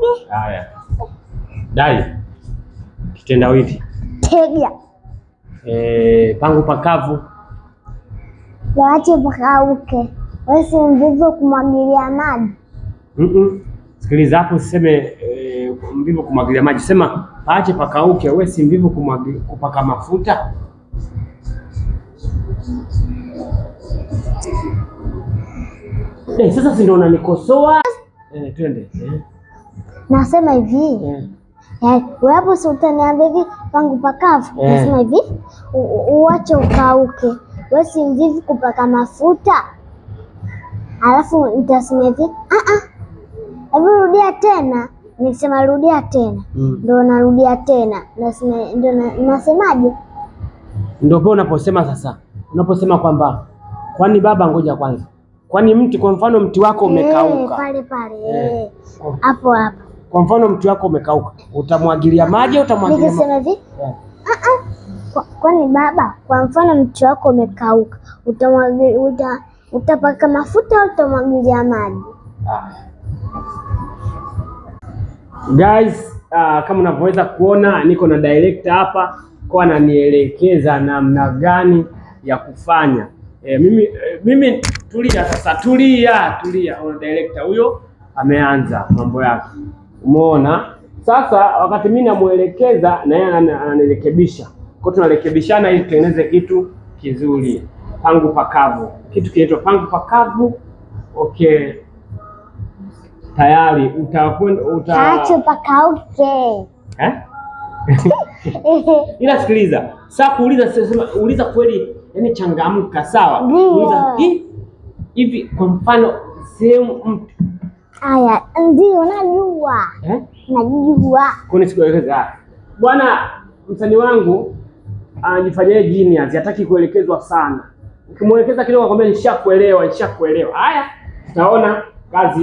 Nini? Haya. Dai. Kitendawili. Tega. Pangu pakavu. Waache pakauke. Wewe si mvivu kumwagilia maji. Sikiliza hapo, usiseme mvivu kumwagilia maji. Sema paache pakauke. Wewe si mvivu kupaka mafuta. Sasa si ndio unanikosoa? Twende. Nasema hivi. Wewe hapo si utaniambia hivi pangu pakavu. Nasema hivi uache ukauke. Wewe si mvivu kupaka mafuta. Alafu nitasema hivi hebu rudia tena. Nikisema rudia tena ndio narudia tena. Ndio nasemaje? Ndio po unaposema sasa. Unaposema kwamba kwani baba, ngoja kwanza. Kwani mti, kwa mfano mti wako umekauka. Pale. Hapo. Kwa mfano mti wako umekauka. Utamwagilia maji au utamwagilia maji? Nikisema hivi kwani baba, kwa mfano mti wako umekauka. Utapaka mafuta au utamwagilia maji? Guys, kama unavyoweza kuona niko na director hapa kwa ananielekeza namna gani ya kufanya. Mimi tulia sasa, tulia. Ona director huyo ameanza mambo yake. Umeona? Sasa wakati mimi namuelekeza na yeye ananirekebisha. Kwa tunarekebishana ili tutengeneze kitu kizuri. Pangu pakavu. Kitu kinaitwa pangu pakavu. Okay. Tayari Acha pakauke. Ila sikiliza. Sasa uliza kweli, yani changamka, sawa? Uliza hivi kwa mfano sehemu mtu. Aya, ndio najua. Najua. Kuna sikuelekeza. Bwana msanii wangu anajifanyia genius, hataki kuelekezwa sana. Ukimwelekeza kidogo akwambia nishakuelewa. Haya, tutaona kazi.